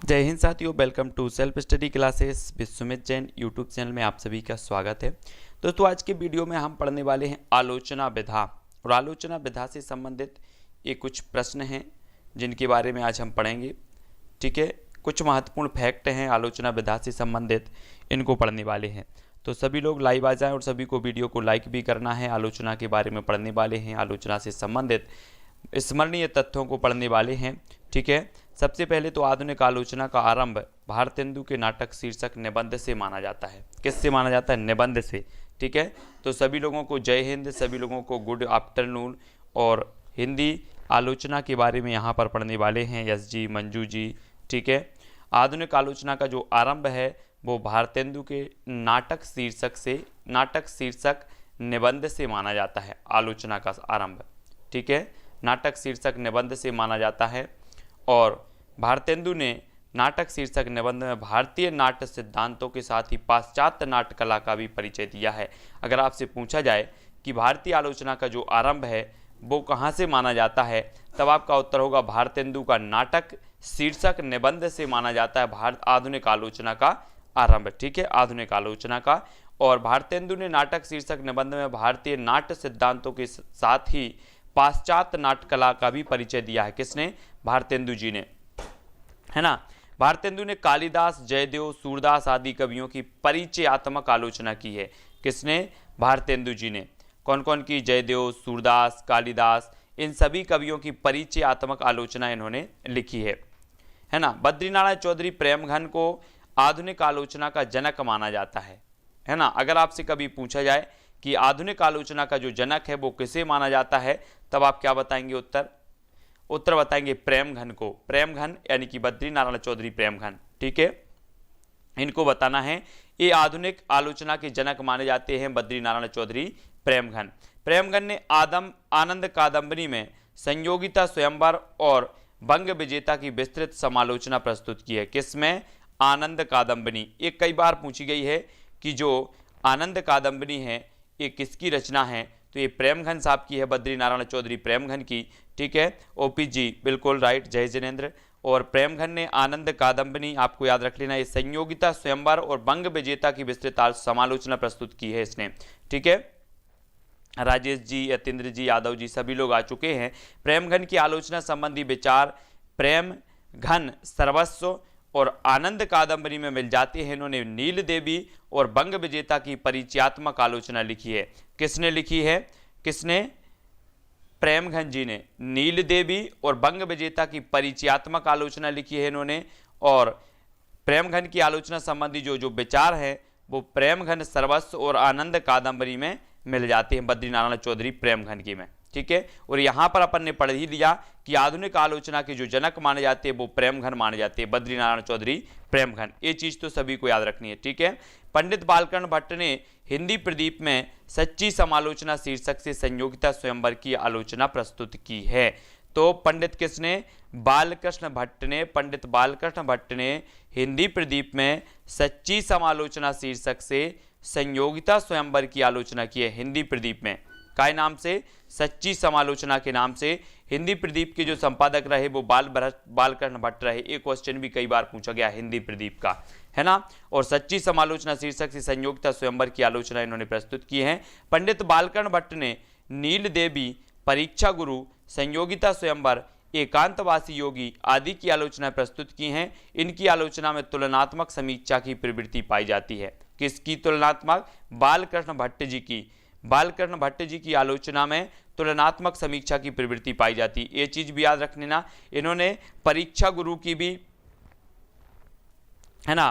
जय हिंद साथियों, welcome to self study classes Vishwamit Jain YouTube channel में आप सभी का स्वागत है। दोस्तों, आज के वीडियो में हम पढ़ने वाले हैं आलोचना विधा और आलोचना विधा से संबंधित ये कुछ प्रश्न हैं जिनके बारे में आज हम पढ़ेंगे। ठीक है, कुछ महत्वपूर्ण फैक्ट हैं आलोचना विधा से संबंधित, इनको पढ़ने वाले हैं। तो सभी लोग लाइव आ जाएं और सभी को वीडियो को लाइक भी करना है। आलोचना के बारे में पढ़ने वाले हैं, आलोचना से संबंधित स्मरणीय तथ्यों को पढ़ने वाले हैं। ठीक है, सबसे पहले तो आधुनिक आलोचना का आरंभ भारतेंदु के नाटक शीर्षक निबंध से माना जाता है। किससे माना जाता है? निबंध से। ठीक है, तो सभी लोगों को जय हिंद, सभी लोगों को गुड आफ्टरनून। और हिंदी आलोचना के बारे में यहाँ पर पढ़ने वाले हैं यश जी, मंजू जी। ठीक है, आधुनिक आलोचना का जो आरंभ है वो भारतेंदु के नाटक शीर्षक निबंध से माना जाता है। आलोचना का आरंभ, ठीक है, नाटक शीर्षक निबंध से माना जाता है। और भारतेंदु ने नाटक शीर्षक निबंध में भारतीय नाट्य सिद्धांतों के साथ ही पाश्चात्य नाट्य कला का भी परिचय दिया है। अगर आपसे पूछा जाए कि भारतीय आलोचना का जो आरंभ है वो कहाँ से माना जाता है, तब आपका उत्तर होगा भारतेंदु का नाटक शीर्षक निबंध से माना जाता है आधुनिक आलोचना का आरंभ। ठीक है, आधुनिक आलोचना का। और भारतेंदु ने नाटक शीर्षक निबंध में भारतीय नाट्य सिद्धांतों के साथ ही पाश्चात्य नाट्य कला का भी परिचय दिया है। किसने? भारतेंदु जी ने, है ना। भारतेंदु ने कालिदास, जयदेव, सूरदास आदि कवियों की परिचयात्मक आलोचना की है। किसने? भारतेंदु जी ने। कौन कौन की? जयदेव, सूरदास, कालिदास, इन सभी कवियों की परिचयात्मक आलोचना इन्होंने लिखी है ना। बद्रीनारायण चौधरी प्रेमघन को आधुनिक आलोचना का जनक माना जाता है ना। अगर आपसे कभी पूछा जाए कि आधुनिक आलोचना का जो जनक है वो किसे माना जाता है, तब आप क्या बताएंगे? उत्तर बताएंगे प्रेमघन को। प्रेमघन यानी कि बद्रीनारायण चौधरी प्रेमघन। ठीक है, इनको बताना है। ये आधुनिक आलोचना के जनक माने जाते हैं बद्रीनारायण चौधरी प्रेमघन। प्रेमघन ने आनंद कादंबरी में संयोगिता स्वयंवर और बंग विजेता की विस्तृत समालोचना प्रस्तुत की है। किसमें? आनंद कादंबरी। ये कई बार पूछी गई है कि जो आनंद कादंबरी है ये किसकी रचना है, तो ये प्रेमघन साहब की है, बद्रीनारायण चौधरी प्रेमघन की। ठीक है, ओपी जी बिल्कुल राइट, जय जिनेन्द्र। और प्रेमघन ने आनंद कादंबरी, आपको याद रख लेना, ये संयोगिता स्वयंवर और बंग विजेता की विस्तृत समालोचना प्रस्तुत की है इसने। ठीक है, राजेश जी, यतेंद्र जी, यादव जी सभी लोग आ चुके हैं। प्रेमघन की आलोचना संबंधी विचार प्रेमघन सर्वस्व और आनंद कादंबरी में मिल जाते हैं। इन्होंने नील देवी और बंग विजेता की परिचयात्मक आलोचना लिखी है। किसने लिखी है? किसने? प्रेमघन जी ने नील देवी और बंग विजेता की परिचयात्मक आलोचना लिखी है इन्होंने। और प्रेमघन की आलोचना संबंधी जो विचार है वो प्रेमघन सर्वस्व और आनंद कादंबरी में मिल जाते हैं, बद्रीनारायण चौधरी प्रेमघन की में। ठीक है, और यहाँ पर अपन ने पढ़ ही लिया कि आधुनिक आलोचना के जो जनक माने जाते हैं वो प्रेमघन माने जाते हैं, बद्रीनारायण चौधरी प्रेमघन। ये चीज तो सभी को याद रखनी है। ठीक है, पंडित बालकृष्ण भट्ट ने हिंदी प्रदीप में सच्ची समालोचना शीर्षक से संयोगिता स्वयंवर की आलोचना प्रस्तुत की है। तो पंडित किसने? बालकृष्ण भट्ट ने। पंडित बालकृष्ण भट्ट ने हिंदी प्रदीप में सच्ची समालोचना शीर्षक से संयोगिता स्वयंवर की आलोचना की है। हिंदी प्रदीप में काय नाम से? सच्ची समालोचना के नाम से। हिंदी प्रदीप के जो संपादक रहे वो बालकृष्ण भट्ट रहे। एक क्वेश्चन भी कई बार पूछा गया हिंदी प्रदीप का, है ना। और सच्ची समालोचना शीर्षक से संयोगिता स्वयंवर की आलोचना इन्होंने प्रस्तुत की है। पंडित बालकृष्ण भट्ट ने नील देवी, परीक्षा गुरु, संयोगिता स्वयंवर, एकांतवासी योगी आदि की आलोचना प्रस्तुत की हैं। इनकी आलोचना में तुलनात्मक समीक्षा की प्रवृत्ति पाई जाती है। किसकी तुलनात्मक? बालकृष्ण भट्ट जी की। बालकृष्ण भट्ट जी की आलोचना में तुलनात्मक समीक्षा की प्रवृत्ति पाई जाती है। ये चीज भी याद रखने ना। इन्होंने परीक्षा गुरु की भी, है ना,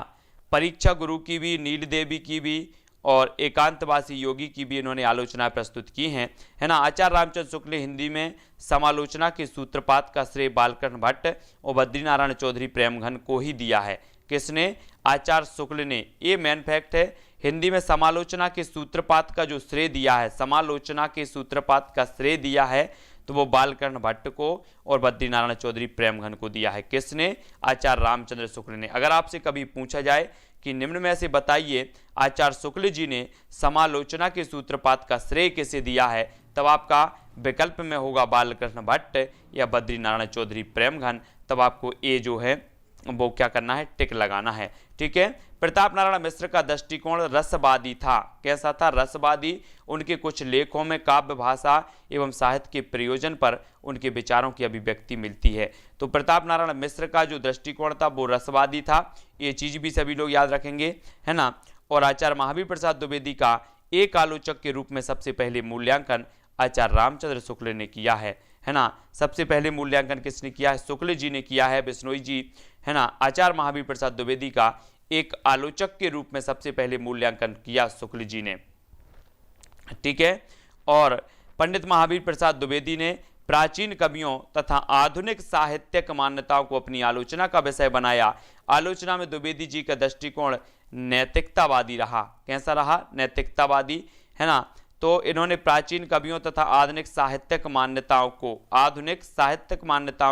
परीक्षा गुरु की भी, नील देवी की भी और एकांतवासी योगी की भी इन्होंने आलोचना प्रस्तुत की हैं, है ना। आचार्य रामचंद्र शुक्ल ने हिंदी में समालोचना के सूत्रपात का श्रेय बालकृष्ण भट्ट और बद्रीनारायण चौधरी प्रेमघन को ही दिया है। किसने? आचार्य शुक्ल ने। ये मेन फैक्ट है। हिंदी में समालोचना के सूत्रपात का जो श्रेय दिया है, समालोचना के सूत्रपात का श्रेय दिया है, तो वो बालकृष्ण भट्ट को और बद्रीनारायण चौधरी प्रेमघन को दिया है। किसने? आचार्य रामचंद्र शुक्ल ने। अगर आपसे कभी पूछा जाए कि निम्न में से बताइए आचार्य शुक्ल जी ने समालोचना के सूत्रपात का श्रेय किसे दिया है, तब आपका विकल्प में होगा बालकृष्ण भट्ट या बद्रीनारायण चौधरी प्रेमघन। तब आपको ए जो है वो क्या करना है, टिक लगाना है। ठीक है। प्रताप नारायण मिश्र का दृष्टिकोण रसवादी था। कैसा था, रसवादी। उनके कुछ लेखों में काव्य भाषा एवं साहित्य के प्रयोजन पर उनके विचारों की अभिव्यक्ति मिलती है। तो प्रताप नारायण मिश्र का जो दृष्टिकोण था वो रसवादी था, ये चीज भी सभी लोग याद रखेंगे, है ना। और आचार्य महावीर प्रसाद द्विवेदी का एक आलोचक के रूप में सबसे पहले मूल्यांकन आचार्य रामचंद्र शुक्ल ने किया है ना। सबसे पहले मूल्यांकन किसने किया है, शुक्ल जी ने किया है, बिश्नोई जी, है ना। आचार्य महावीर प्रसाद द्विवेदी का एक आलोचक के रूप में सबसे पहले मूल्यांकन किया शुक्ल जी ने। ठीक है। और पंडित महावीर प्रसाद द्विवेदी ने प्राचीन कवियों तथा आधुनिक साहित्यिक मान्यताओं को अपनी आलोचना का विषय बनाया। आलोचना में द्विवेदी जी का दृष्टिकोण नैतिकतावादी रहा। कैसा रहा, नैतिकतावादी, है ना। तो इन्होंने प्राचीन कवियों तथा आधुनिक साहित्यिक मान्यताओं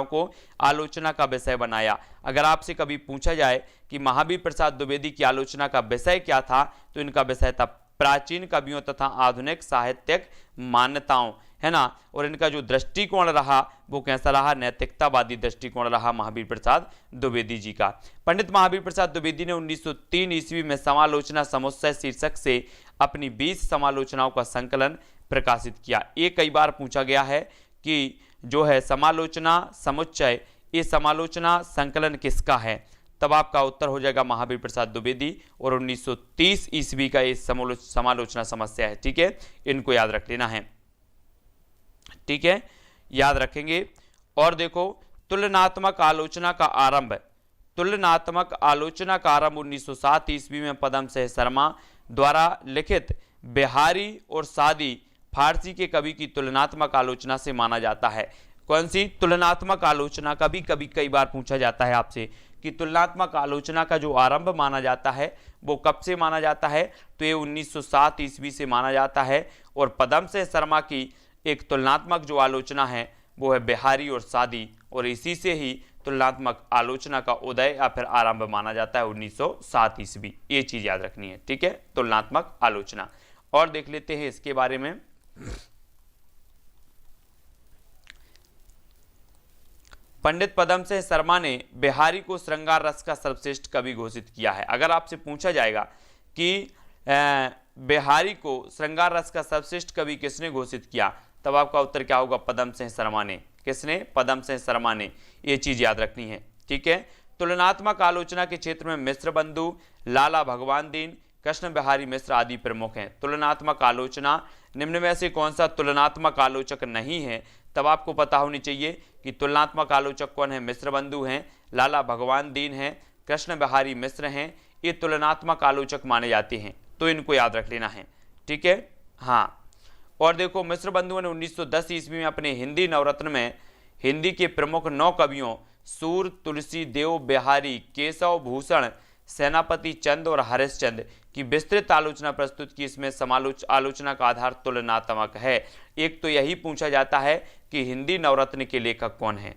को आलोचना का विषय बनाया। अगर आपसे कभी पूछा जाए कि महावीर प्रसाद द्विवेदी की आलोचना का विषय क्या था, तो इनका विषय था प्राचीन कवियों तथा आधुनिक साहित्यिक मान्यताओं, है ना। और इनका जो दृष्टिकोण रहा वो कैसा रहा, नैतिकतावादी दृष्टिकोण रहा महावीर प्रसाद द्विवेदी जी का। पंडित महावीर प्रसाद द्विवेदी ने 1903 ईस्वी में समालोचना समुच्चय शीर्षक से अपनी 20 समालोचनाओं का संकलन प्रकाशित किया। ये कई बार पूछा गया है कि जो है समालोचना समुच्चय, ये समालोचना संकलन किसका है, तब आपका उत्तर हो जाएगा महावीर प्रसाद द्विवेदी। और 1930 ईस्वी का ये समालोचना समस्या है। ठीक है, इनको याद रख लेना है। ठीक है, याद रखेंगे। और देखो, तुलनात्मक आलोचना का आरंभ 1907 ईस्वी में पदम सिंह शर्मा द्वारा लिखित बिहारी और सादी फारसी के कवि की तुलनात्मक आलोचना से माना जाता है। कौन सी तुलनात्मक आलोचना, कभी कभी कई बार पूछा जाता है आपसे कि तुलनात्मक आलोचना का जो आरंभ माना जाता है वो कब से माना जाता है, तो ये 1907 ईस्वी से माना जाता है। और पदम सिंह शर्मा की एक तुलनात्मक जो आलोचना है वो है बिहारी और सादी, और इसी से ही तुलनात्मक आलोचना का उदय या फिर आरंभ माना जाता है 1907 ईस्वी। ये चीज याद रखनी है। ठीक है, तुलनात्मक आलोचना। और देख लेते हैं इसके बारे में। पंडित पदम सिंह शर्मा ने बिहारी को श्रृंगार रस का सर्वश्रेष्ठ कवि घोषित किया है। अगर आपसे पूछा जाएगा कि बिहारी को श्रृंगार रस का सर्वश्रेष्ठ कवि किसने घोषित किया, तब आपका उत्तर क्या होगा, पदम सिंह शर्मा ने। किसने, पदम सिंह शर्मा ने। ये चीज याद रखनी है। ठीक है। तुलनात्मक आलोचना के क्षेत्र में मिश्र बंधु, लाला भगवान दीन, कृष्ण बिहारी मिश्र आदि प्रमुख हैं। तुलनात्मक आलोचना, निम्न में से कौन सा तुलनात्मक आलोचक नहीं है, तब आपको पता होनी चाहिए कि तुलनात्मक आलोचक कौन है, मिश्र बंधु हैं, लाला भगवान दीन हैं, कृष्ण बिहारी मिश्र हैं। ये तुलनात्मक आलोचक माने जाते हैं, तो इनको याद रख लेना है। ठीक है, हाँ। और देखो, मिश्र बंधुओं ने 1910 ईस्वी में अपने हिंदी नवरत्न में हिंदी के प्रमुख 9 कवियों सूर, तुलसी, देव बिहारी, केशव भूषण, सेनापति चंद और हरिश्चंद्र की विस्तृत आलोचना प्रस्तुत की। इसमें आलोचना का आधार तुलनात्मक है। एक तो यही पूछा जाता है कि हिंदी नवरत्न के लेखक कौन है,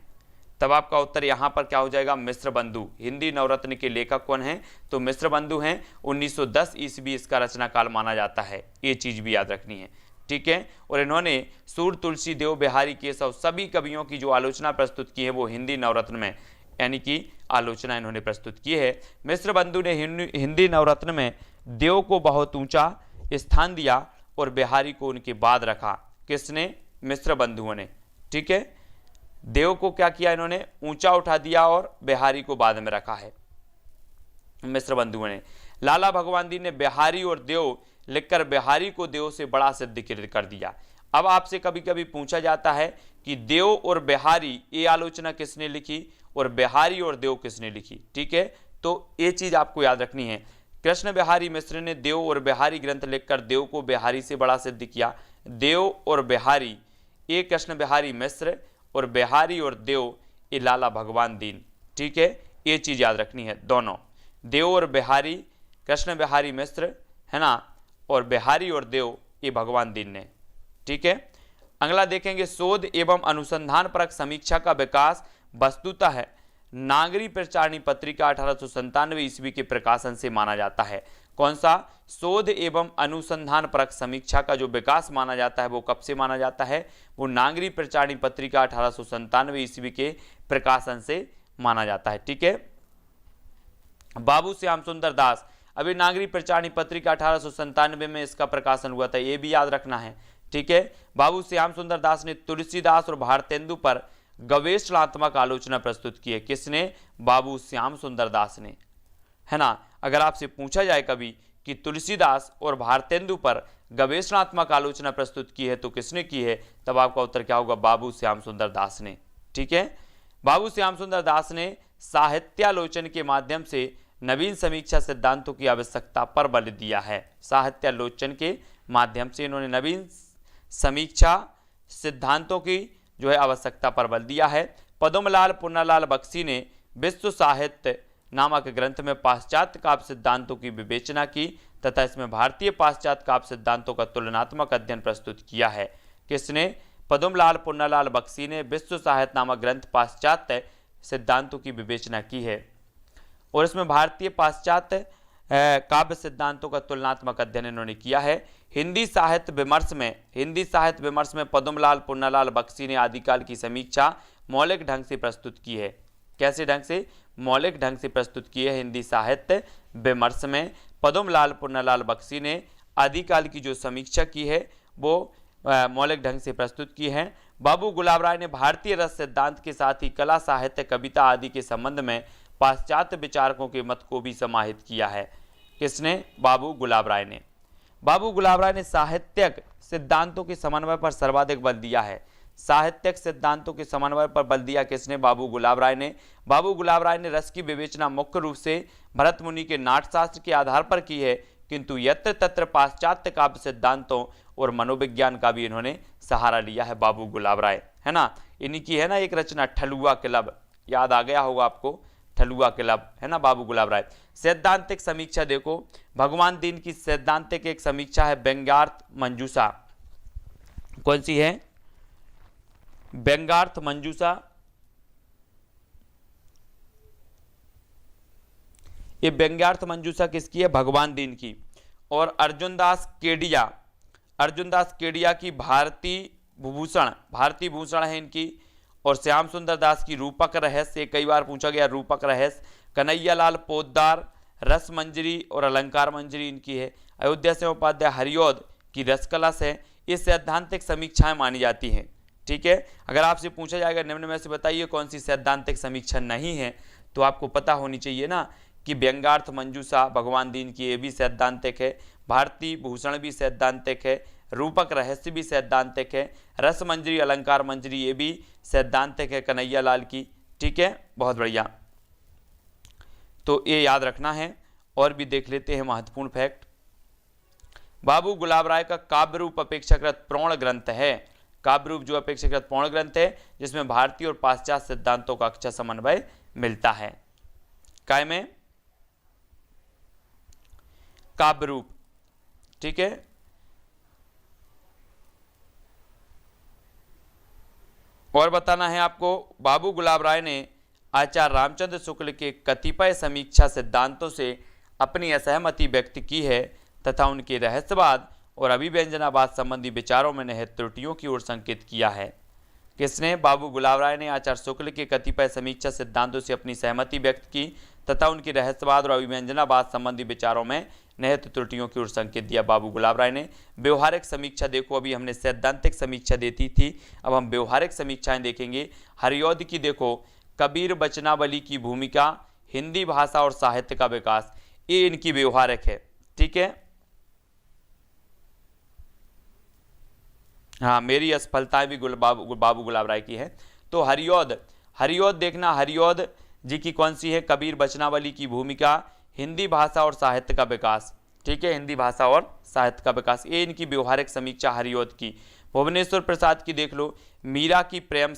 तब आपका उत्तर यहाँ पर क्या हो जाएगा, मिश्र बंधु। हिंदी नवरत्न के लेखक कौन है, तो मिश्र बंधु हैं। 1910 ईस्वी इसका रचना काल माना जाता है। ये चीज भी याद रखनी है। ठीक है। और इन्होंने सूर, तुलसी, देव बिहारी, केशव सभी कवियों की जो आलोचना प्रस्तुत की है वो हिंदी नवरत्न में, यानी कि आलोचना इन्होंने प्रस्तुत की है। मिश्र बंधु ने हिंदी नवरत्न में देव को बहुत ऊंचा स्थान दिया और बिहारी को उनके बाद रखा। किसने, मिश्र बंधुओं ने। ठीक है, देव को क्या किया, इन्होंने ऊंचा उठा दिया और बिहारी को बाद में रखा है मिश्र बंधुओं ने। लाला भगवान दीन ने बिहारी और देव लिखकर बिहारी को देव से बड़ा सिद्ध कर दिया। अब आपसे कभी कभी पूछा जाता है कि देव और बिहारी ये आलोचना किसने लिखी और बिहारी और देव किसने लिखी। ठीक है, तो ये चीज आपको याद रखनी है। कृष्ण बिहारी मिश्र ने देव और बिहारी ग्रंथ लिखकर देव को बिहारी से बड़ा सिद्ध किया। देव और बिहारी, ये कृष्ण बिहारी मिश्र, और बिहारी और देव ये लाला भगवान दीन। ठीक है, ये चीज याद रखनी है। दोनों देव और बिहारी, कृष्ण बिहारी मिश्र, है ना, और बिहारी और देव ये भगवान दीन ने। ठीक है। अगला देखेंगे, शोध एवं अनुसंधान परक समीक्षा का विकास वस्तुतः है नागरी प्रचारणी पत्रिका 1897 ईस्वी के प्रकाशन से माना जाता है। कौन सा, शोध एवं अनुसंधान परक समीक्षा का जो विकास माना जाता है वो कब से माना जाता है, वो नागरी प्रचारणी पत्रिका 1897 ईस्वी के प्रकाशन से माना जाता है। ठीक है, बाबू श्याम सुंदर दास, अभी नागरी प्रचारणी पत्रिका 1897 में इसका प्रकाशन हुआ था, ये भी याद रखना है। ठीक है, बाबू श्याम सुंदर दास ने तुलसीदास और भारतेंदु पर गवेषणात्मक आलोचना प्रस्तुत की है। किसने? बाबू श्याम सुंदर दास ने, है ना। अगर आपसे पूछा जाए कभी कि तुलसीदास और भारतेंदु पर गवेषणात्मक आलोचना प्रस्तुत की है तो किसने की है, तब आपका उत्तर क्या होगा? बाबू श्याम सुंदर दास ने। ठीक है, बाबू श्याम सुंदर दास ने साहित्यालोचन के माध्यम से नवीन समीक्षा सिद्धांतों की आवश्यकता पर बल दिया है। साहित्यालोचन के माध्यम से इन्होंने नवीन समीक्षा सिद्धांतों की जो है आवश्यकता पर बल दिया है। पद्मलाल पुन्नालाल बख्शी ने विश्व साहित्य नामक ग्रंथ में पाश्चात्य काव्य सिद्धांतों की विवेचना की तथा इसमें भारतीय पाश्चात्य काव्य सिद्धांतों का तुलनात्मक अध्ययन प्रस्तुत किया है। किसने? पद्मलाल पुन्नालाल बख्शी ने विश्व साहित्य नामक ग्रंथ पाश्चात्य सिद्धांतों की विवेचना की है और इसमें भारतीय पाश्चात्य काव्य सिद्धांतों का तुलनात्मक अध्ययन इन्होंने किया है। हिंदी साहित्य विमर्श में पद्मलाल पुन्नालाल बख्शी ने आदिकाल की समीक्षा मौलिक ढंग से प्रस्तुत की है। कैसे ढंग से? मौलिक ढंग से प्रस्तुत की है। हिंदी साहित्य विमर्श में पद्मलाल पुन्नालाल बख्शी ने आदिकाल की जो समीक्षा की है वो मौलिक ढंग से प्रस्तुत की है। बाबू गुलाब राय ने भारतीय रस सिद्धांत के साथ ही कला, साहित्य, कविता आदि के संबंध में पाश्चात्य विचारकों के मत को भी समाहित किया है। किसने? बाबू गुलाब राय ने। बाबू गुलाब राय ने साहित्यिक सिद्धांतों के समन्वय पर सर्वाधिक बल दिया है। साहित्यिक सिद्धांतों के समन्वय पर बल दिया किसने? बाबू गुलाब राय ने। बाबू गुलाब राय ने रस की विवेचना मुख्य रूप से भरत मुनि के नाट्यशास्त्र के आधार पर की है, किंतु यत्र तत्र पाश्चात्य काव्य सिद्धांतों और मनोविज्ञान का भी इन्होंने सहारा लिया है बाबू गुलाब राय, है ना। इन्हीं की है ना एक रचना ठलुआ क्लब, याद आ गया होगा आपको, ठलुआ क्लब, है ना, बाबू गुलाब राय। सैद्धांतिक समीक्षा देखो, भगवान दीन की सैद्धांतिक एक समीक्षा है व्यंग्यार्थ मंजूषा। कौन सी है? व्यंग्यार्थ मंजूषा। ये व्यंग्यार्थ मंजूषा किसकी है? भगवान दीन की। और अर्जुनदास केडिया की भारती भूषण है इनकी। और श्याम सुंदर दास की रूपक रहस्य, कई बार पूछा गया रूपक रहस्य। कन्हैयालाल पोद्दार रस मंजरी और अलंकार मंजरी इनकी है। अयोध्या से उपाध्याय हरिऔध की रसकलश है। ये सैद्धांतिक समीक्षाएं मानी जाती हैं। ठीक है, अगर आपसे पूछा जाएगा निम्न में से बताइए कौन सी सैद्धांतिक समीक्षा नहीं है, तो आपको पता होनी चाहिए ना कि व्यंग्यार्थ मंजूषा भगवान दीन की, ये भी सैद्धांतिक है। भारती भूषण भी सैद्धांतिक है। रूपक रहस्य भी सैद्धांतिक है। रस मंजरी, अलंकार मंजरी, ये भी सैद्धांतिक है कन्हैयालाल की। ठीक है, बहुत बढ़िया, तो ये याद रखना है। और भी देख लेते हैं महत्वपूर्ण फैक्ट। बाबू गुलाब राय का काव्य रूप अपेक्षाकृत प्रौढ़ ग्रंथ है। काव्य रूप जो अपेक्षाकृत प्रौढ़ ग्रंथ है, जिसमें भारतीय और पाश्चात्य सिद्धांतों का अच्छा समन्वय मिलता है। काय में? काव्य रूप। ठीक है, और बताना है आपको, बाबू गुलाब राय ने आचार्य रामचंद्र शुक्ल के कतिपय समीक्षा सिद्धांतों से अपनी असहमति व्यक्त की है तथा उनके रहस्यवाद और अभिव्यंजनावाद संबंधी विचारों में निहित त्रुटियों की ओर संकेत किया है। किसने? बाबू गुलाब राय ने आचार्य शुक्ल के कतिपय समीक्षा सिद्धांतों से अपनी सहमति व्यक्त की तथा उनकी रहस्यवाद और अभिव्यंजनावाद संबंधी विचारों में निहित त्रुटियों की ओर संकेत दिया। बाबू गुलाब राय ने व्यवहारिक समीक्षा देखो, अभी हमने सैद्धांतिक समीक्षा देती थी, अब हम व्यवहारिक समीक्षाएं देखेंगे। हरिऔध की देखो, कबीर वचनावली की भूमिका, हिंदी भाषा और साहित्य का विकास, ये इनकी व्यवहारिक है। ठीक है, हाँ, मेरी असफलताएं भी बाबू गुलाब राय की है। तो हरिऔध देखना, हरिऔध जी की कौन सी है? कबीर वचनावली की भूमिका, हिंदी भाषा और साहित्य का विकास। ठीक है, हिंदी भाषा और साहित्य का विकास, ये इनकी व्यवहारिक समीक्षा हरिऔध की। भुवनेश्वर प्रसाद की देख लो, मीरा की प्रेम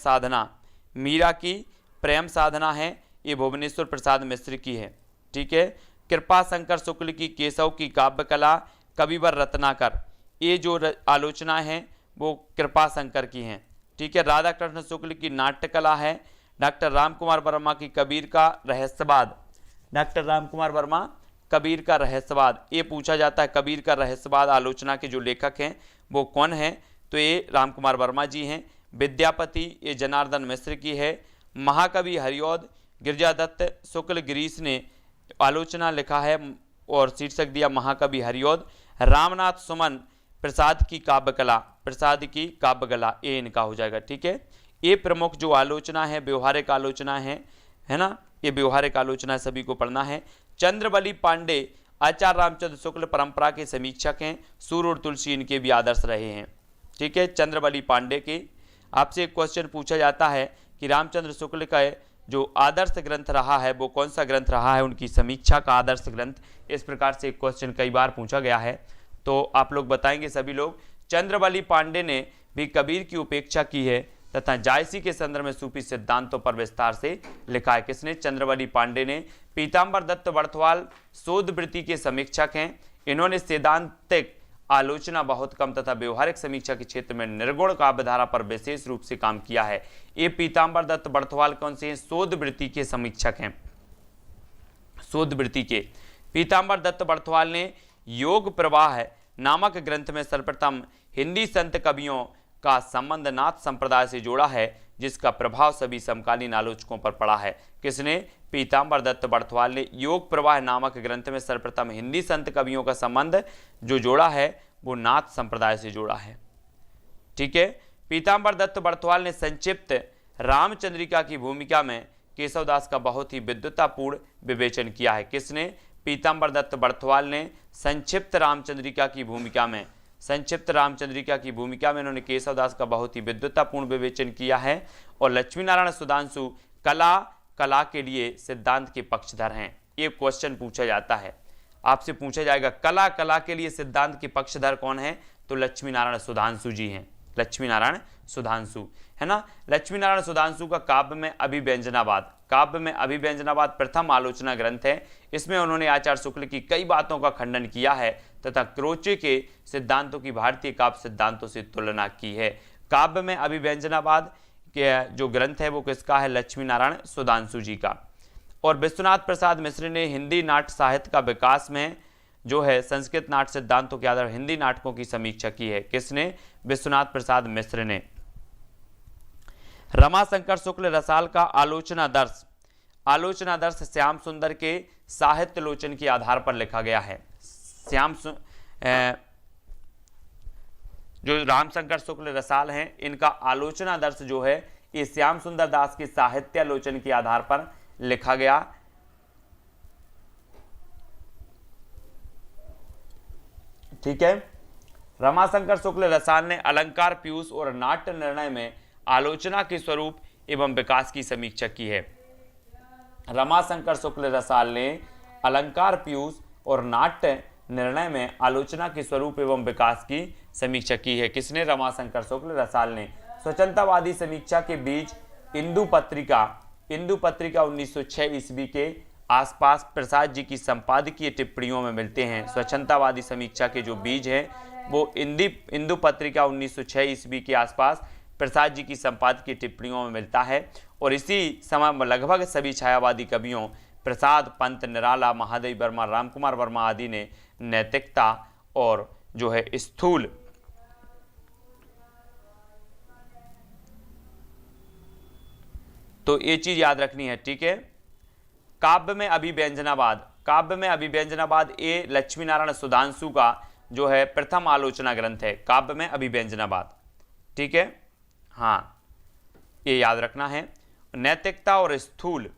साधना है, ये भुवनेश्वर प्रसाद मिश्र की है। ठीक है, कृपा शंकर शुक्ल की केशव की काव्य कला, कविवर रत्नाकर, ये जो आलोचना है वो कृपा शंकर की हैं। ठीक है, राधा कृष्ण शुक्ल की नाट्य कला है। डॉक्टर रामकुमार वर्मा की कबीर का रहस्यवाद, डॉक्टर रामकुमार वर्मा कबीर का रहस्यवाद, ये पूछा जाता है कबीर का रहस्यवाद आलोचना के जो लेखक हैं वो कौन है? तो ये रामकुमार वर्मा जी हैं। विद्यापति, ये जनार्दन मिश्र की है। महाकवि हरिऔध गिरिजादत्त शुक्ल गिरीश ने आलोचना लिखा है और शीर्षक दिया महाकवि हरिऔध। रामनाथ सुमन प्रसाद की काव्य कला, प्रसाद की काव्य कला, ये इनका हो जाएगा। ठीक है, ये प्रमुख जो आलोचना है व्यवहारिक आलोचना है ना, ये व्यवहारिक आलोचना सभी को पढ़ना है। चंद्रबली पांडे आचार्य रामचंद्र शुक्ल परंपरा के समीक्षक हैं। सूर्य और तुलसी इनके भी आदर्श रहे हैं। ठीक है, चंद्रबली पांडे के आपसे एक क्वेश्चन पूछा जाता है कि रामचंद्र शुक्ल का जो आदर्श ग्रंथ रहा है वो कौन सा ग्रंथ रहा है, उनकी समीक्षा का आदर्श ग्रंथ। इस प्रकार से एक क्वेश्चन कई बार पूछा गया है, तो आप लोग बताएंगे सभी लोग। चंद्रबली पांडे ने भी कबीर की उपेक्षा की है तथा जायसी के संदर्भ में सूफी सिद्धांतों पर विस्तार से लिखा है। किसने? चंद्रबली पांडे ने। पीताम्बर दत्त बर्थवाल शोध वृत्ति के समीक्षक हैं। इन्होंने सैद्धांतिक आलोचना बहुत कम तथा व्यवहारिक समीक्षा के क्षेत्र में निर्गुण काव्यधारा पर विशेष रूप से काम किया है। ये पीताम्बर दत्त बर्थवाल कौन से हैं? शोध वृत्ति के समीक्षक हैं, शोध वृत्ति के। पीताम्बर दत्त बर्थवाल ने योग प्रवाह नामक ग्रंथ में सर्वप्रथम हिंदी संत कवियों का संबंध नाथ संप्रदाय से जोड़ा है, जिसका प्रभाव सभी समकालीन आलोचकों पर पड़ा है। किसने? पीताम्बर दत्त बर्थवाल ने योग प्रवाह नामक ग्रंथ में सर्वप्रथम हिंदी संत कवियों का संबंध जो जोड़ा है वो नाथ संप्रदाय से जोड़ा है। ठीक है, पीताम्बर दत्त बर्थवाल ने संक्षिप्त रामचंद्रिका की भूमिका में केशवदास का बहुत ही विद्वतापूर्ण विवेचन किया है। किसने? पीताम्बर दत्त बर्थवाल ने संक्षिप्त रामचंद्रिका की भूमिका में इन्होंने केशवदास का बहुत ही विद्वतापूर्ण विवेचन किया है। और लक्ष्मीनारायण सुधांशु कला के लिए सिद्धांत के पक्षधर हैं। ये क्वेश्चन पूछा जाता है, आपसे पूछा जाएगा कला के लिए सिद्धांत के पक्षधर कौन है? तो लक्ष्मीनारायण सुधांशु जी हैं, लक्ष्मीनारायण सुधांशु, है ना। लक्ष्मीनारायण सुधांशु का काव्य में अभिव्यंजनावाद प्रथम आलोचना ग्रंथ है। इसमें उन्होंने आचार्य शुक्ल की कई बातों का खंडन किया है तथा क्रोचे के सिद्धांतों की भारतीय काव्य सिद्धांतों से तुलना की है। काव्य में अभिव्यंजनावाद के जो ग्रंथ है वो किसका है? लक्ष्मीनारायण सुधांशु जी का। और विश्वनाथ प्रसाद मिश्र ने हिंदी नाट्य साहित्य का विकास में जो है संस्कृत नाट्य सिद्धांतों के आधार हिंदी नाटकों की समीक्षा की है। किसने? विश्वनाथ प्रसाद मिश्र ने। रमाशंकर शुक्ल रसाल का आलोचना दर्श श्याम सुंदर के साहित्य लोचन के आधार पर लिखा गया है। जो रामशंकर शुक्ल रसाल हैं इनका आलोचना दर्श जो है ये श्याम सुंदर दास के साहित्यालोचन के आधार पर लिखा गया। ठीक है, रमाशंकर शुक्ल रसाल ने अलंकार पीयूष और नाट्य निर्णय में आलोचना के स्वरूप एवं विकास की समीक्षा की है। रमाशंकर शुक्ल रसाल ने अलंकार पीयूष और नाट्य निर्णय में आलोचना के स्वरूप एवं विकास की समीक्षा की है। किसने? रमाशंकर शुक्ल रसाल ने। स्वच्छंदतावादी समीक्षा के बीज इंदु पत्रिका 1906 ईस्वी के आसपास प्रसाद जी की संपादकीय टिप्पणियों में मिलते हैं। स्वच्छंदतावादी समीक्षा के जो बीज हैं वो इंदु पत्रिका 1906 ईस्वी के आसपास प्रसाद जी की संपादकीय टिप्पणियों में मिलता है। और इसी समय लगभग सभी छायावादी कवियों प्रसाद, पंत, निराला, महादेव वर्मा, रामकुमार वर्मा आदि ने नैतिकता और जो है स्थूल तो ये चीज याद रखनी है। ठीक है, काव्य में अभिव्यंजनावाद ये लक्ष्मीनारायण सुधांशु का जो है प्रथम आलोचना ग्रंथ है, काव्य में अभिव्यंजनावाद। ठीक है, हाँ ये याद रखना है। नैतिकता और स्थूल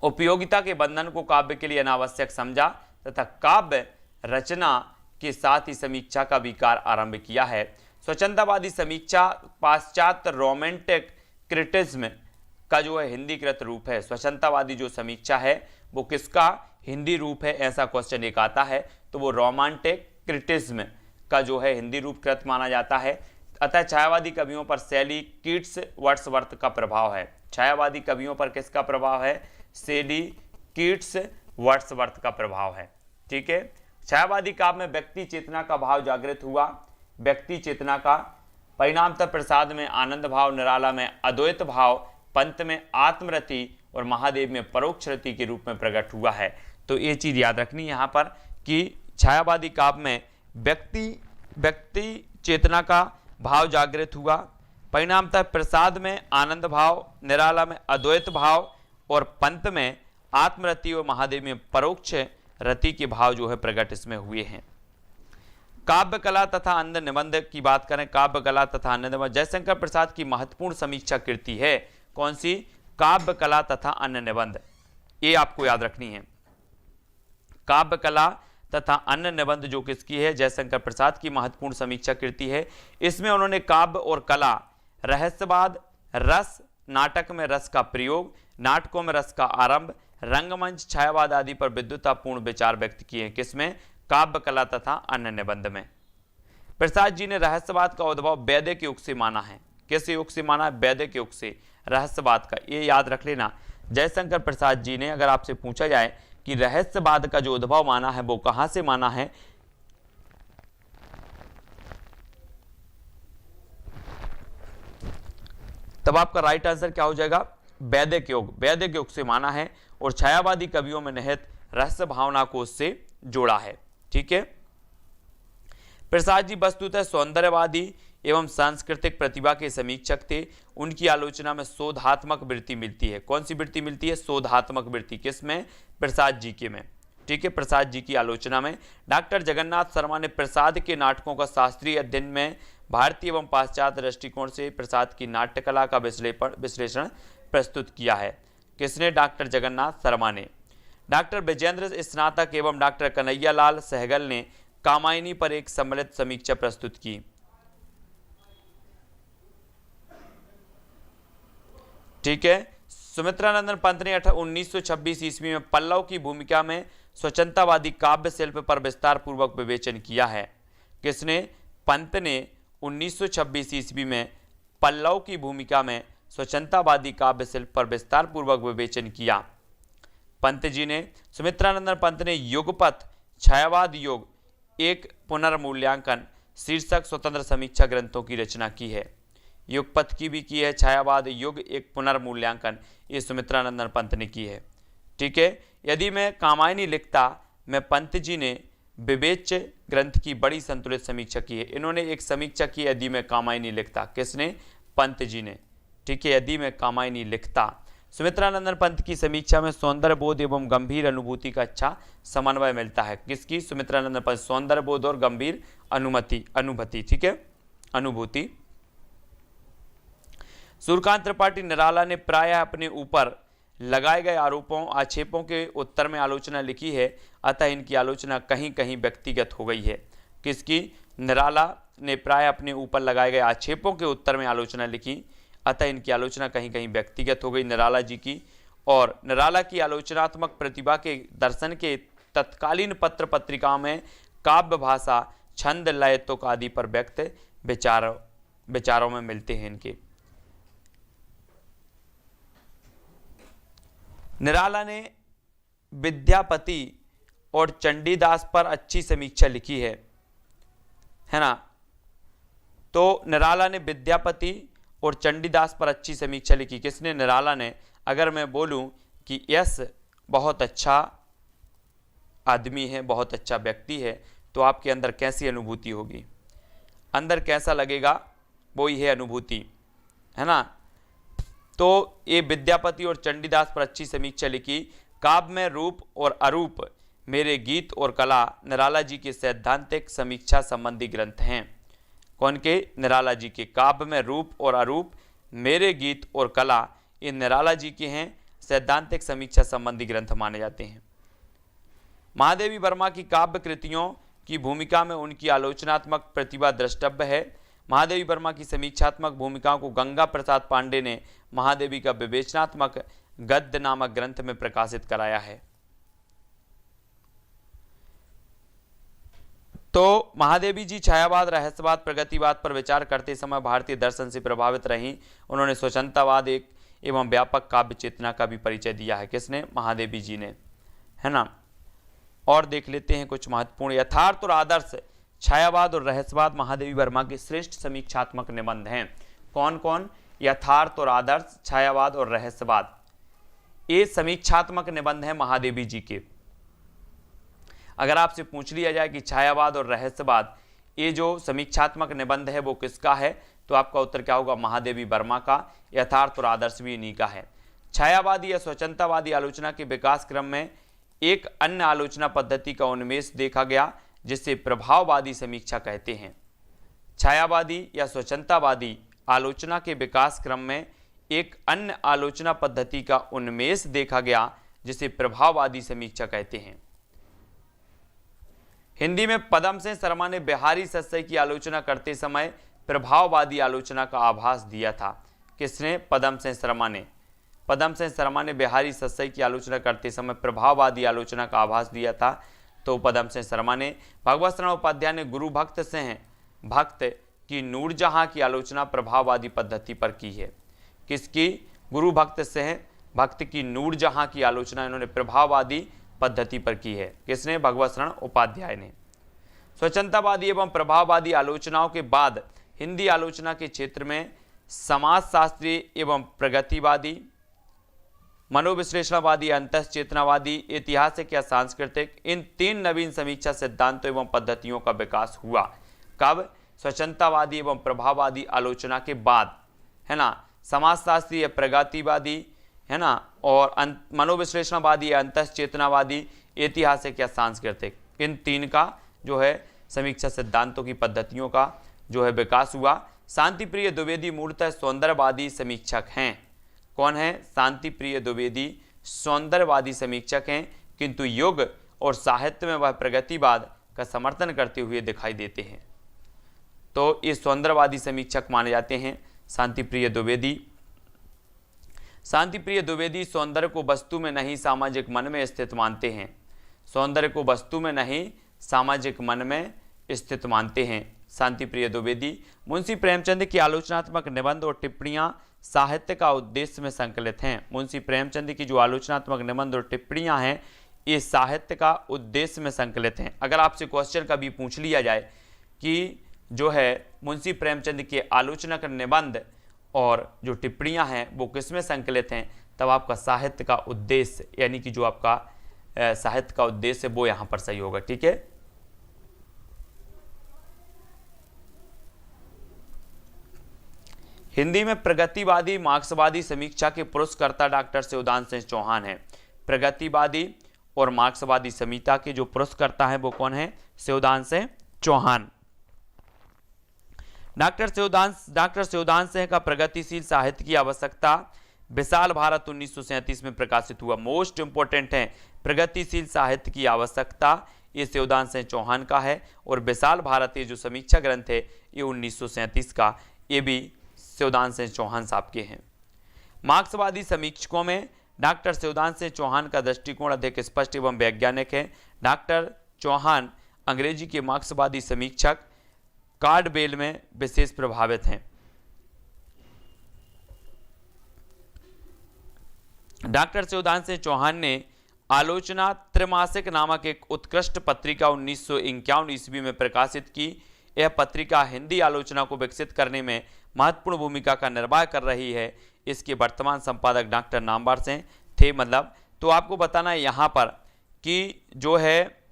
उपयोगिता के बंधन को काव्य के लिए अनावश्यक समझा तथा काव्य रचना के साथ ही समीक्षा का विकार आरंभ किया है। स्वच्छंदतावादी समीक्षा पाश्चात्य रोमांटिक क्रिटिज्म का जो है हिंदीकृत रूप है। स्वच्छंदतावादी जो समीक्षा है वो किसका हिंदी रूप है? ऐसा क्वेश्चन एक आता है तो वो रोमांटिक क्रिटिज्म का जो है हिंदी रूप कृत माना जाता है। अतः छायावादी कवियों पर शैली कीट्स वर्ड्सवर्थ का प्रभाव है। छायावादी कवियों पर किसका प्रभाव है? शैली कीट्स वर्ड्सवर्थ का प्रभाव है। ठीक है, छायावादी काव्य में व्यक्ति चेतना का भाव जागृत हुआ। व्यक्ति चेतना का परिणामतः प्रसाद में आनंद भाव, निराला में अद्वैत भाव, पंत में आत्मरति और महादेव में परोक्ष रति के रूप में प्रकट हुआ है। तो ये चीज याद रखनी यहाँ पर कि छायावादी काव्य में व्यक्ति चेतना का भाव जागृत हुआ, परिणामतः प्रसाद में आनंद भाव, निराला में अद्वैत भाव और पंत में आत्मरति और महादेवी में परोक्ष रति के भाव जो है प्रकट इसमें हुए हैं। काव्य कला तथा अन्य निबंध की बात करें, काव्य कला तथा अन्य निबंध जयशंकर प्रसाद की महत्वपूर्ण समीक्षा कृति है। कौन सी? काव्य कला तथा अन्य निबंध। ये आपको याद रखनी है। काव्य कला तथा अन्य निबंध जो किसकी है? जयशंकर प्रसाद की महत्वपूर्ण समीक्षा कृति है। इसमें उन्होंने काव्य और कला, रहस्यवाद, रस, नाटक में रस का प्रयोग, नाटकों में रस का आरंभ, रंगमंच, छायावाद आदि पर विद्वतापूर्ण विचार व्यक्त किए हैं। किसमें? काव्य कला तथा अन्य निबंध में। प्रसाद जी ने रहस्यवाद का उद्भव वैदिक युग से माना है। किस युग से माना है? वैदिक युग से रहस्यवाद का, ये याद रख लेना। जयशंकर प्रसाद जी ने, अगर आपसे पूछा जाए कि रहस्यवाद का जो उद्भव माना है वो कहां से माना है, तब आपका राइट आंसर क्या हो जाएगा? वैदिक युग। वैदिक युग से माना है और छायावादी कवियों में निहित रहस्य भावना को उससे जोड़ा है। ठीक है। प्रसाद जी वस्तुतः सौंदर्यवादी एवं सांस्कृतिक प्रतिभा के समीक्षक थे। उनकी आलोचना में शोधात्मक वृत्ति मिलती है। कौन सी वृत्ति मिलती है? शोधात्मक वृत्ति। किसमें? प्रसाद जी के में। ठीक है, प्रसाद जी की आलोचना में। डॉक्टर जगन्नाथ शर्मा ने प्रसाद के नाटकों का शास्त्रीय अध्ययन में भारतीय एवं पाश्चात्य दृष्टिकोण से प्रसाद की नाट्यकला का विश्लेषण प्रस्तुत किया है। किसने? डॉक्टर जगन्नाथ शर्मा ने। डॉक्टर विजेंद्र स्नातक एवं डॉक्टर कन्हैयालाल सहगल ने कामायनी पर एक सम्मिलित समीक्षा प्रस्तुत की। ठीक है। सुमित्रानंदन पंत ने 1926 ईस्वी में पल्लव की भूमिका में स्वच्छंदतावादी काव्य शिल्प पर विस्तार पूर्वक विवेचन किया है। किसने? पंत ने 1926 ईस्वी में पल्लव की भूमिका में स्वच्छंदतावादी काव्य शिल्प पर विस्तार पूर्वक विवेचन किया। पंत जी ने, सुमित्रानंदन पंत ने युगपथ, छायावाद योग, एक पुनर्मूल्यांकन शीर्षक स्वतंत्र समीक्षा ग्रंथों की रचना की है। युगपथ की भी की है, छायावाद युग, एक पुनर्मूल्यांकन, ये सुमित्रानंदन पंत ने की है। ठीक है। यदि मैं कामायनी लिखता, मैं पंत जी ने विवेच्य ग्रंथ की बड़ी संतुलित समीक्षा की है। इन्होंने एक समीक्षा की, यदि मैं कामायनी लिखता। किसने? पंत जी ने। ठीक है, यदि मैं कामायनी लिखता। सुमित्रानंदन पंत की समीक्षा में सौंदर्य बोध एवं गंभीर अनुभूति का अच्छा समन्वय मिलता है। किसकी? सुमित्रानंदन पंत। सौंदर्य बोध और गंभीर अनुभूति। ठीक है, अनुभूति। सूर्यकांत त्रिपाठी निराला ने प्रायः अपने ऊपर लगाए गए आरोपों आक्षेपों के उत्तर में आलोचना लिखी है, अतः इनकी आलोचना कहीं कहीं व्यक्तिगत हो गई है। किसकी? निराला ने प्रायः अपने ऊपर लगाए गए आक्षेपों के उत्तर में आलोचना लिखी, अतः इनकी आलोचना कहीं कहीं व्यक्तिगत हो गई निराला जी की। और निराला की आलोचनात्मक प्रतिभा के दर्शन के तत्कालीन पत्र पत्रिकाओं में काव्य भाषा, छंद, लय, तुक आदि पर व्यक्त विचारों में मिलते हैं इनके। निराला ने विद्यापति और चंडीदास पर अच्छी समीक्षा लिखी है ना। तो निराला ने विद्यापति और चंडीदास पर अच्छी समीक्षा लिखी। किसने? निराला ने। अगर मैं बोलूं कि यस बहुत अच्छा आदमी है, बहुत अच्छा व्यक्ति है, तो आपके अंदर कैसी अनुभूति होगी? अंदर कैसा लगेगा? वो ही है अनुभूति, है ना। तो ये विद्यापति और चंडीदास पर अच्छी समीक्षा लिखी। काव्य में रूप और अरूप, मेरे गीत और कला निराला जी के सैद्धांतिक समीक्षा संबंधी ग्रंथ हैं। कौन के? निराला जी के। काव्य में रूप और अरूप, मेरे गीत और कला, ये निराला जी के हैं, सैद्धांतिक समीक्षा संबंधी ग्रंथ माने जाते हैं। महादेवी वर्मा की काव्य कृतियों की भूमिका में उनकी आलोचनात्मक प्रतिभा द्रष्टव्य है। महादेवी वर्मा की समीक्षात्मक भूमिकाओं को गंगा प्रसाद पांडे ने महादेवी का विवेचनात्मक गद्य नामक ग्रंथ में प्रकाशित कराया है। तो महादेवी जी छायावाद, रहस्यवाद, प्रगतिवाद पर विचार करते समय भारतीय दर्शन से प्रभावित रहीं। उन्होंने स्वच्छंदतावाद एक एवं व्यापक काव्य चेतना का भी परिचय दिया है। किसने? महादेवी जी ने, है ना। और देख लेते हैं कुछ महत्वपूर्ण यथार्थ और आदर्श, छायावाद और रहस्यवाद महादेवी वर्मा के श्रेष्ठ समीक्षात्मक निबंध हैं। कौन कौन? यथार्थ और आदर्श, छायावाद और रहस्यवाद, ये समीक्षात्मक निबंध हैं महादेवी जी के। अगर आपसे पूछ लिया जाए कि छायावाद और रहस्यवाद, ये जो समीक्षात्मक निबंध है वो किसका है, तो आपका उत्तर क्या होगा, महादेवी वर्मा का यथार्थ और आदर्श भी इन्हीं का है। छायावादी या स्वच्छंदतावादी आलोचना के विकास क्रम में एक अन्य आलोचना पद्धति का उन्मेष देखा गया जिसे प्रभाववादी समीक्षा कहते हैं। छायावादी या स्वच्छंदतावादी आलोचना के विकास क्रम में एक अन्य आलोचना पद्धति का उन्मेष देखा गया जिसे प्रभाववादी समीक्षा कहते हैं। हिंदी में पदम सेन शर्मा ने बिहारी सत्सई की आलोचना करते समय प्रभाववादी आलोचना का आभास दिया था। किसने? पदम सेन शर्मा ने। पदम सेन शर्मा ने बिहारी सत्सई की आलोचना करते समय प्रभाववादी आलोचना का आभास दिया था। तो पदम सेन शर्मा ने। भगवत शरण उपाध्याय ने गुरु भक्त से भक्त की नूरजहां की आलोचना प्रभाववादी पद्धति पर की है। किसकी? गुरु भक्त से भक्त की नूरजहां की आलोचना इन्होंने प्रभाववादी पद्धति पर की है। किसने? भगवत शरण उपाध्याय ने। स्वच्छंदतावादी एवं प्रभाववादी आलोचनाओं के बाद हिंदी आलोचना के क्षेत्र में समाजशास्त्री एवं प्रगतिवादी, मनोविश्लेषणवादी, अंतःचेतनावादी, ऐतिहासिक या सांस्कृतिक, इन 3 नवीन समीक्षा सिद्धांतों एवं पद्धतियों का विकास हुआ। कब? स्वच्छंदतावादी एवं प्रभाववादी आलोचना के बाद, है ना। समाजशास्त्री या प्रगतिवादी, है ना, और मनोविश्लेषणवादी या अंतःचेतनावादी, ऐतिहासिक या सांस्कृतिक, इन 3 का जो है समीक्षा सिद्धांतों की पद्धतियों का जो है विकास हुआ। शांतिप्रिय द्विवेदी मूलतः सौंदर्यवादी समीक्षक हैं। कौन है? शांतिप्रिय द्विवेदी सौंदर्यवादी समीक्षक हैं, किंतु युग और साहित्य में वह प्रगतिवाद का समर्थन करते हुए दिखाई देते हैं। तो ये सौंदर्यवादी समीक्षक माने जाते हैं शांतिप्रिय द्विवेदी। शांतिप्रिय द्विवेदी सौंदर्य को वस्तु में नहीं सामाजिक मन में स्थित मानते हैं। सौंदर्य को वस्तु में नहीं सामाजिक मन में स्थित मानते हैं शांतिप्रिय द्विवेदी। मुंशी प्रेमचंद की आलोचनात्मक निबंध और टिप्पणियां साहित्य का उद्देश्य में संकलित हैं। मुंशी प्रेमचंद की जो आलोचनात्मक निबंध और टिप्पणियां हैं ये साहित्य का उद्देश्य में संकलित हैं। अगर आपसे क्वेश्चन कभी पूछ लिया जाए कि जो है मुंशी प्रेमचंद के आलोचना का निबंध और जो टिप्पणियां हैं वो किसमें संकलित हैं, तब आपका साहित्य का उद्देश्य यानी कि जो आपका साहित्य का उद्देश्य है वो यहां पर सही होगा। ठीक है। हिंदी में प्रगतिवादी मार्क्सवादी समीक्षा के पुरस्कर्ता डॉक्टर शिवदान सिंह चौहान हैं। प्रगतिवादी और मार्क्सवादी समीक्षा के जो पुरस्कर्ता हैं वो कौन है? शिवदान सिंह चौहान। डॉक्टर शिवदान सिंह का प्रगतिशील साहित्य की आवश्यकता विशाल भारत 1937 में प्रकाशित हुआ। मोस्ट इंपोर्टेंट है प्रगतिशील साहित्य की आवश्यकता, ये शिवदान सिंह चौहान का है। और विशाल भारत ये जो समीक्षा ग्रंथ है ये 1937 का, ये भी शिवदान सिंह चौहान साहब के हैं। मार्क्सवादी समीक्षकों में डॉक्टर शिवदान सिंह चौहान का दृष्टिकोण अधिक स्पष्ट एवं वैज्ञानिक है। डॉक्टर चौहान अंग्रेजी के मार्क्सवादी समीक्षक कार्डवेल में विशेष प्रभावित हैं। डॉक्टर शिवदान सिंह चौहान ने आलोचना त्रैमासिक नामक एक उत्कृष्ट पत्रिका 1951 ईस्वी में प्रकाशित की। यह पत्रिका हिंदी आलोचना को विकसित करने में महत्वपूर्ण भूमिका का निर्वाह कर रही है। इसके वर्तमान संपादक डॉक्टर नामवर सिंह थे। मतलब तो आपको बताना है यहाँ पर कि जो है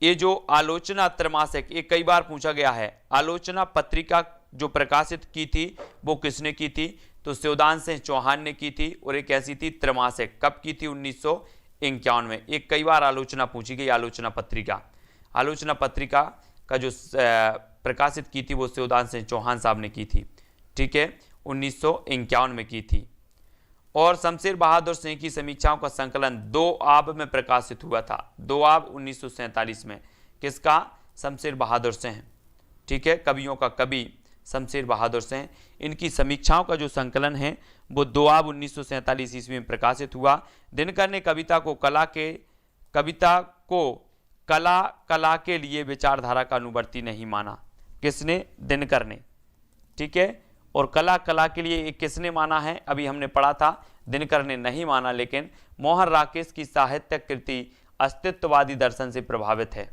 ये जो आलोचना त्रैमासिक, ये कई बार पूछा गया है, आलोचना पत्रिका जो प्रकाशित की थी वो किसने की थी? तो शिवदान सिंह चौहान ने की थी। और ये कैसी थी? त्रैमासिक। कब की थी? 1951 में। एक कई बार आलोचना पूछी गई, आलोचना पत्रिका का जो प्रकाशित की थी वो शिवदान सिंह चौहान साहब ने की थी। ठीक है, 1951 में की थी। और शमशेर बहादुर सिंह की समीक्षाओं का संकलन 2 आब में प्रकाशित हुआ था। 2 आब 1947 में। किसका? शमशेर बहादुर सिंह। ठीक है, कवियों का कवि शमशेर बहादुर सिंह। इनकी समीक्षाओं का जो संकलन है वो 2 आब 1947 ईस्वी में प्रकाशित हुआ। दिनकर ने कविता को कला के लिए विचारधारा का अनुवर्ती नहीं माना। किसने? दिनकर ने। ठीक है, और कला के लिए एक किसने माना है? अभी हमने पढ़ा था, दिनकर ने नहीं माना। लेकिन मोहन राकेश की साहित्यिक कृति अस्तित्ववादी दर्शन से प्रभावित है।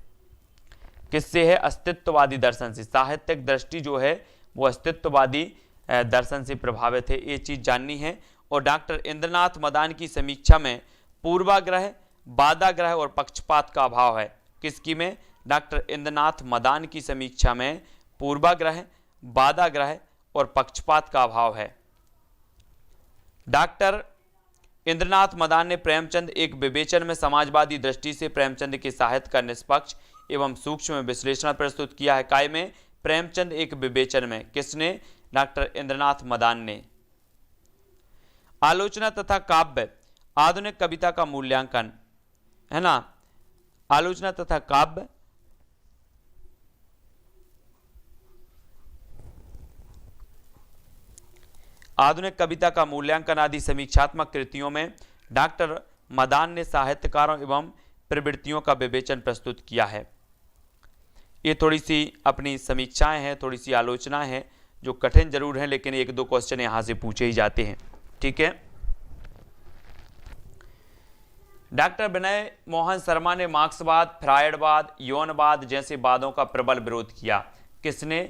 किससे है? अस्तित्ववादी दर्शन से। साहित्यिक दृष्टि जो है वो अस्तित्ववादी दर्शन से प्रभावित है, ये चीज जाननी है। और डॉक्टर इंद्रनाथ मदान की समीक्षा में पूर्वाग्रह, बाधाग्रह और पक्षपात का अभाव है। किसकी में? डॉक्टर इंद्रनाथ मदान की समीक्षा में पूर्वाग्रह, बाधाग्रह और पक्षपात का अभाव है। डॉक्टर इंद्रनाथ मदान ने प्रेमचंद एक विवेचन में समाजवादी दृष्टि से प्रेमचंद के साहित्य का निष्पक्ष एवं सूक्ष्म विश्लेषण प्रस्तुत किया है। काय में? प्रेमचंद एक विवेचन में। किसने? डॉक्टर इंद्रनाथ मदान ने। आलोचना तथा काव्य आधुनिक कविता का मूल्यांकन, है ना। आलोचना तथा काव्य आधुनिक कविता का मूल्यांकन आदि समीक्षात्मक कृतियों में डॉक्टर मदान ने साहित्यकारों एवं प्रवृत्तियों का विवेचन प्रस्तुत किया है। ये थोड़ी सी अपनी समीक्षाएं हैं, थोड़ी सी आलोचनाएं हैं जो कठिन जरूर हैं, लेकिन एक दो क्वेश्चन यहां से पूछे ही जाते हैं। ठीक है। डॉक्टर विनय मोहन शर्मा ने मार्क्सवाद, फ्रायडवाद, यौनवाद जैसे वादों का प्रबल विरोध किया। किसने?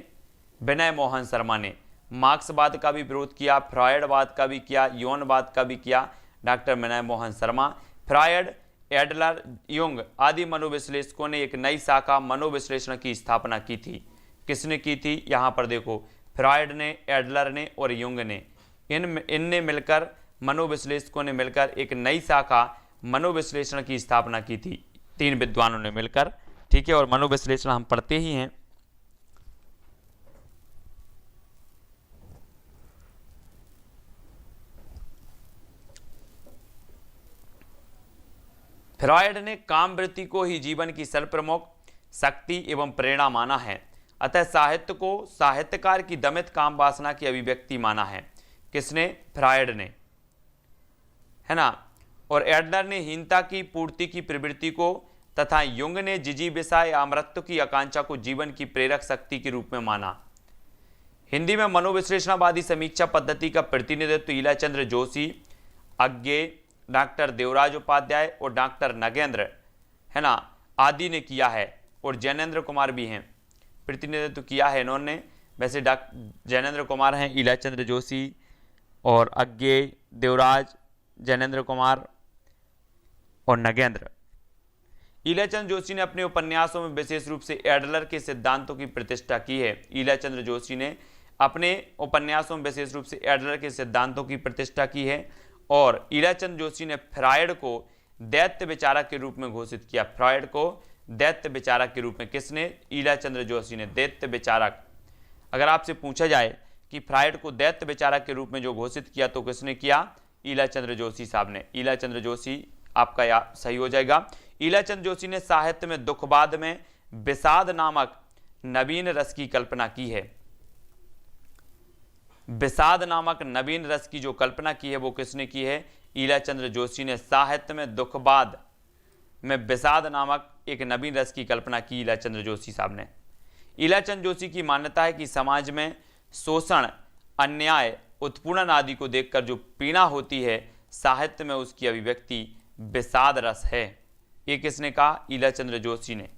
विनय मोहन शर्मा ने। मार्क्सवाद का भी विरोध किया, फ्रायडवाद का भी किया, यौनवाद का भी किया doctor Vinay Mohan Sharma. Freud, Adler, Jung आदि मनोविश्लेषकों ने एक नई शाखा मनोविश्लेषण की स्थापना की थी। किसने की थी? यहाँ पर देखो, फ्रायड ने, एडलर ने और युंग ने। इनने मिलकर, मनोविश्लेषकों ने मिलकर एक नई शाखा मनोविश्लेषण की स्थापना की थी, तीन विद्वानों ने मिलकर। ठीक है। और मनोविश्लेषण हम पढ़ते ही हैं। फ्रॉयड ने कामवृत्ति को ही जीवन की सर्वप्रमुख शक्ति एवं प्रेरणा माना है, अतः साहित्य को साहित्यकार की दमित काम वासना की अभिव्यक्ति माना है। किसने? फ्रॉयड ने, है ना। और एडलर ने हीनता की पूर्ति की प्रवृत्ति को तथा युंग ने जिजीविषा या अमरत्व की आकांक्षा को जीवन की प्रेरक शक्ति के रूप में माना। हिंदी में मनोविश्लेषणवादी समीक्षा पद्धति का प्रतिनिधित्व ईलाचंद्र जोशी, अज्ञे, डॉक्टर देवराज उपाध्याय और डॉक्टर नगेंद्र, है ना, आदि ने किया है। और जैनेन्द्र कुमार भी हैं, प्रतिनिधित्व किया है इन्होंने। वैसे जैनेन्द्र कुमार हैं, ईलाचंद्र जोशी और अज्ञे, देवराज, जैनेन्द्र कुमार और नगेंद्र। ईलाचंद्र जोशी ने अपने उपन्यासों में विशेष रूप से एडलर के सिद्धांतों की प्रतिष्ठा की है। ईलाचंद्र जोशी ने अपने उपन्यासों में विशेष रूप से एडलर के सिद्धांतों की प्रतिष्ठा की है। और ईलाचंद्र जोशी ने फ्रॉयड को दैत्य विचारक के रूप में घोषित किया। फ्रॉयड को दैत्य विचारक के रूप में। किसने? ईलाचंद्र जोशी ने। दैत्य विचारक, अगर आपसे पूछा जाए कि फ्रॉयड को दैत्य विचारक के रूप में जो घोषित किया तो किसने किया? ईलाचंद्र जोशी साहब ने। ईलाचंद्र जोशी आपका सही हो जाएगा। ईलाचंद्र जोशी ने साहित्य में दुखवाद में विषाद नामक नवीन रस की कल्पना की है। विषाद नामक नवीन रस की जो कल्पना की है वो किसने की है? ईलाचंद्र जोशी ने। साहित्य में दुखवाद में विषाद नामक एक नवीन रस की कल्पना की ईलाचंद्र जोशी साहब ने। ईलाचंद्र जोशी की मान्यता है कि समाज में शोषण, अन्याय, उत्पीड़न आदि को देखकर जो पीड़ा होती है, साहित्य में उसकी अभिव्यक्ति विषाद रस है। ये किसने कहा? ईलाचंद्र जोशी ने।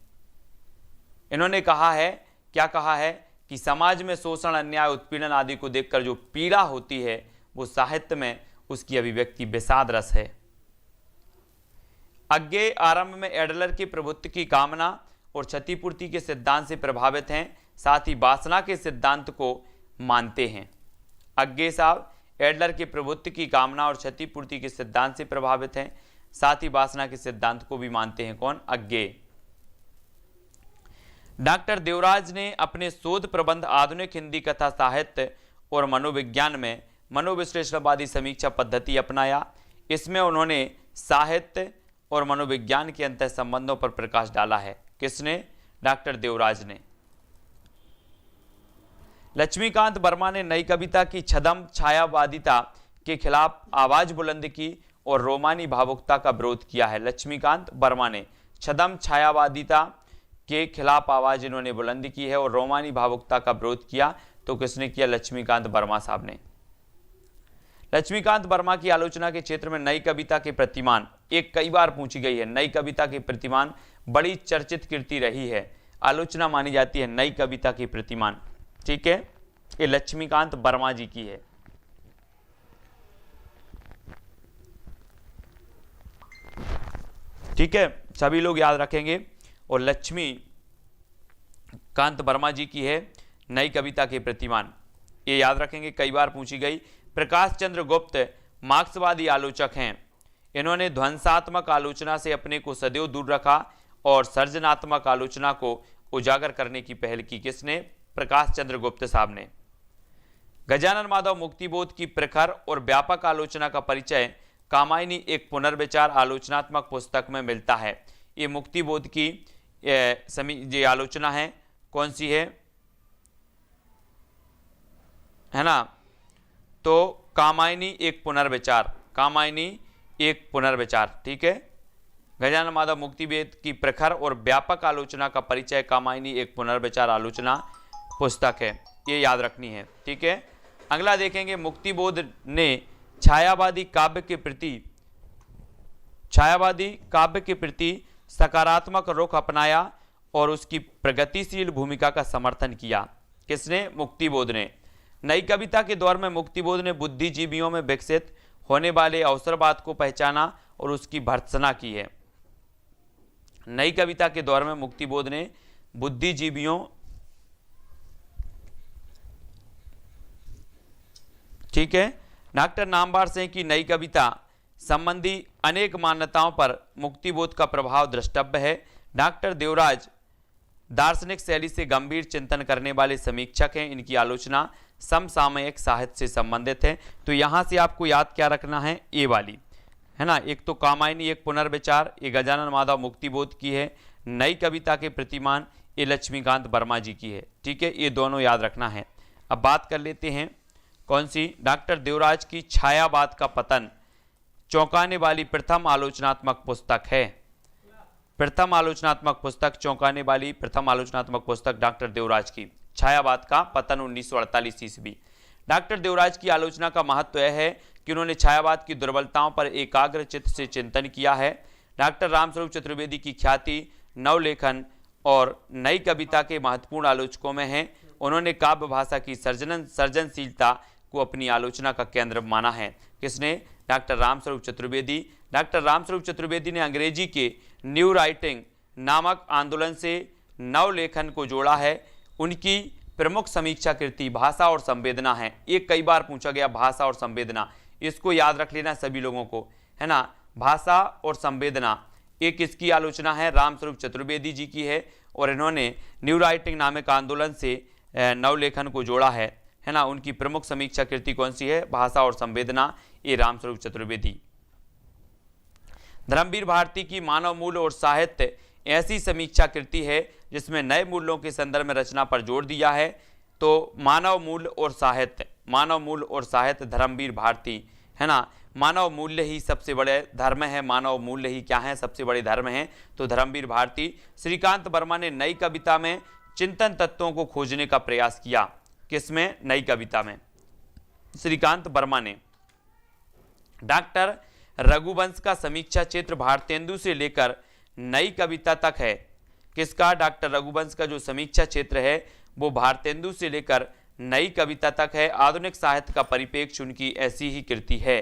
इन्होंने कहा है, क्या कहा है? कि समाज में शोषण, अन्याय, उत्पीड़न आदि को देखकर जो पीड़ा होती है वो साहित्य में उसकी अभिव्यक्ति विषाद रस है। अज्ञे आरंभ में एडलर की प्रभुत्व की कामना और क्षतिपूर्ति के सिद्धांत से प्रभावित हैं, साथ ही वासना के सिद्धांत को मानते हैं। अज्ञे साहब एडलर के प्रभुत्व की कामना और क्षतिपूर्ति के सिद्धांत से प्रभावित हैं, साथ ही वासना के सिद्धांत को भी मानते हैं। कौन? अज्ञे। डॉक्टर देवराज ने अपने शोध प्रबंध आधुनिक हिंदी कथा साहित्य और मनोविज्ञान में मनोविश्लेषणवादी समीक्षा पद्धति अपनाया। इसमें उन्होंने साहित्य और मनोविज्ञान के अंतर संबंधों पर प्रकाश डाला है। किसने? डॉक्टर देवराज ने। लक्ष्मीकांत वर्मा ने नई कविता की छद्म छायावादिता के खिलाफ आवाज बुलंद की और रोमानी भावुकता का विरोध किया है। लक्ष्मीकांत वर्मा ने छद्म छायावादिता के खिलाफ आवाज इन्होंने बुलंद की है और रोमानी भावुकता का विरोध किया। तो किसने किया? लक्ष्मीकांत वर्मा साहब ने। लक्ष्मीकांत वर्मा की आलोचना के क्षेत्र में नई कविता के प्रतिमान एक कई बार पूछी गई है। नई कविता के प्रतिमान बड़ी चर्चित कृति रही है, आलोचना मानी जाती है नई कविता के प्रतिमान। ठीक है, ये लक्ष्मीकांत वर्मा जी की है। ठीक है, सभी लोग याद रखेंगे। और लक्ष्मीकांत वर्मा जी की है नई कविता के प्रतिमान, ये याद रखेंगे, कई बार पूछी गई। प्रकाश चंद्र गुप्त मार्क्सवादी आलोचक हैं। इन्होंने ध्वंसात्मक आलोचना से अपने को सदैव दूर रखा और सर्जनात्मक आलोचना को उजागर करने की पहल की। किसने? प्रकाश चंद्र गुप्त साहब ने। गजानन माधव मुक्तिबोध की प्रखर और व्यापक आलोचना का परिचय कामायनी एक पुनर्विचार आलोचनात्मक पुस्तक में मिलता है। ये मुक्तिबोध की ये आलोचना है, कौन सी है ना? तो कामायनी एक पुनर्विचार, कामायनी एक पुनर्विचार, ठीक है। गजानन माधव मुक्तिबोध की प्रखर और व्यापक आलोचना का परिचय कामायनी एक पुनर्विचार आलोचना पुस्तक है, ये याद रखनी है, ठीक है। अगला देखेंगे, मुक्तिबोध ने छायावादी काव्य के प्रति सकारात्मक रुख अपनाया और उसकी प्रगतिशील भूमिका का समर्थन किया। किसने? मुक्तिबोध ने। नई कविता के दौर में मुक्तिबोध ने बुद्धिजीवियों में विकसित होने वाले अवसरवाद को पहचाना और उसकी भर्त्सना की है। नई कविता के दौर में मुक्तिबोध ने बुद्धिजीवियों, ठीक है, डॉक्टर नामवर सिंह की नई कविता संबंधी अनेक मान्यताओं पर मुक्तिबोध का प्रभाव दृष्टव्य है। डॉक्टर देवराज दार्शनिक शैली से गंभीर चिंतन करने वाले समीक्षक हैं। इनकी आलोचना समसामयिक साहित्य से संबंधित है। तो यहां से आपको याद क्या रखना है, ये वाली है ना। एक तो कामायनी एक पुनर्विचार, ये गजानन माधव मुक्तिबोध की है। नई कविता के प्रतिमान, ये लक्ष्मीकांत वर्मा जी की है, ठीक है। ये दोनों याद रखना है। अब बात कर लेते हैं कौन सी? डॉक्टर देवराज की छायावाद का पतन चौंकाने वाली प्रथम आलोचनात्मक पुस्तक है। प्रथम आलोचनात्मक पुस्तक, चौंकाने वाली प्रथम आलोचनात्मक पुस्तक डॉक्टर देवराज की छायावाद का पतन 1948 ईस्वी। डॉक्टर देवराज की आलोचना का महत्व यह है कि उन्होंने छायावाद की दुर्बलताओं पर एकाग्र चित्त से चिंतन किया है। डॉक्टर रामस्वरूप चतुर्वेदी की ख्याति नवलेखन और नई कविता के महत्वपूर्ण आलोचकों में है। उन्होंने काव्य भाषा की सृजनशीलता को अपनी आलोचना का केंद्र माना है। किसने? डॉक्टर रामस्वरूप चतुर्वेदी। डॉक्टर रामस्वरूप चतुर्वेदी ने अंग्रेजी के न्यू राइटिंग नामक आंदोलन से नवलेखन को जोड़ा है। उनकी प्रमुख समीक्षा कृति भाषा और संवेदना है। ये कई बार पूछा गया, भाषा और संवेदना, इसको याद रख लेना सभी लोगों को, है ना। भाषा और संवेदना ये किसकी आलोचना है? रामस्वरूप चतुर्वेदी जी की है। और इन्होंने न्यू राइटिंग नामक आंदोलन से नवलेखन को जोड़ा है ना। उनकी प्रमुख समीक्षा कृति कौन सी है? भाषा और संवेदना, ये रामस्वरूप चतुर्वेदी। धर्मवीर भारती की मानव मूल और साहित्य ऐसी समीक्षा कृति है जिसमें नए मूल्यों के संदर्भ में रचना पर जोर दिया है। तो मानव मूल और साहित्य धर्मवीर भारती, है ना। मानव मूल्य ही सबसे बड़े धर्म है, मानव मूल्य ही क्या है? सबसे बड़े धर्म हैं। तो धर्मवीर भारती। श्रीकांत वर्मा ने नई कविता में चिंतन तत्वों को खोजने का प्रयास किया। किसमें? नई कविता में श्रीकांत वर्मा ने। डॉक्टर रघुवंश का समीक्षा क्षेत्र भारतेंदु से लेकर नई कविता तक है। किसका? डॉक्टर रघुवंश का जो समीक्षा क्षेत्र है वो भारतेंदु से लेकर नई कविता तक है। आधुनिक साहित्य का परिप्रेक्ष्य उनकी ऐसी ही कृति है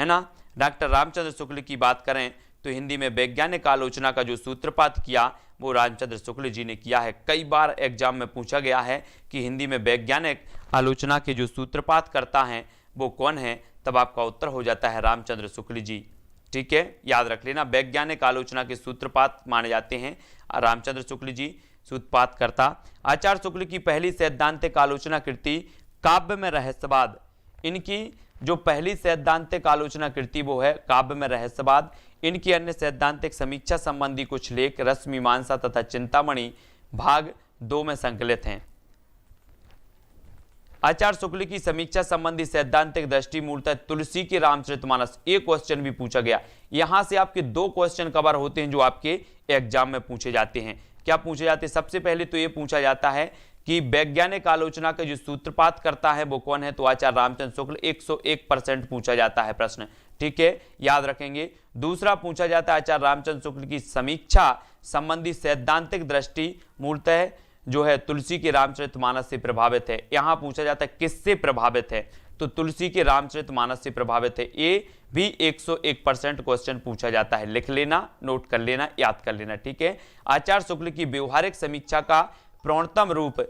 ना। डॉक्टर रामचंद्र शुक्ल की बात करें तो हिंदी में वैज्ञानिक आलोचना का जो सूत्रपात किया वो रामचंद्र शुक्ल जी ने किया है। कई बार एग्जाम में पूछा गया है कि हिंदी में वैज्ञानिक आलोचना के जो सूत्रपात करता है वो कौन है? तब आपका उत्तर हो जाता है रामचंद्र शुक्ल जी, ठीक है। याद रख लेना, वैज्ञानिक आलोचना के सूत्रपात माने जाते हैं रामचंद्र शुक्ल जी, सूत्रपात करता। आचार्य शुक्ल की पहली सैद्धांतिक आलोचना कृति काव्य में रहस्यवाद, इनकी जो पहली सैद्धांतिक आलोचना कृति वो है काव्य में रहस्यवाद। इनकी अन्य सैद्धांतिक समीक्षा संबंधी कुछ लेख रस मीमांसा तथा चिंतामणि भाग 2 में संकलित हैं। आचार्य शुक्ल की समीक्षा संबंधी सैद्धांतिक दृष्टि मूलतः तुलसी के रामचरितमानस। एक क्वेश्चन भी पूछा गया, यहां से आपके 2 क्वेश्चन कवर होते हैं जो आपके एग्जाम में पूछे जाते हैं। क्या पूछे जाते हैं? सबसे पहले तो ये पूछा जाता है कि वैज्ञानिक आलोचना का जो सूत्रपात करता है वो कौन है? तो आचार्य रामचंद्र शुक्ल। 101% पूछा जाता है प्रश्न, ठीक है, याद रखेंगे। दूसरा पूछा जाता है आचार्य रामचंद्र शुक्ल की समीक्षा संबंधी सैद्धांतिक दृष्टि मूलतः जो है तुलसी के रामचरितमानस से प्रभावित है। यहां पूछा जाता है किससे प्रभावित है? तो तुलसी के रामचरितमानस से प्रभावित है। ये भी 101% क्वेश्चन पूछा जाता है। लिख लेना, नोट कर लेना, याद कर लेना, ठीक है। आचार्य शुक्ल की व्यवहारिक समीक्षा का प्रौढ़तम रूप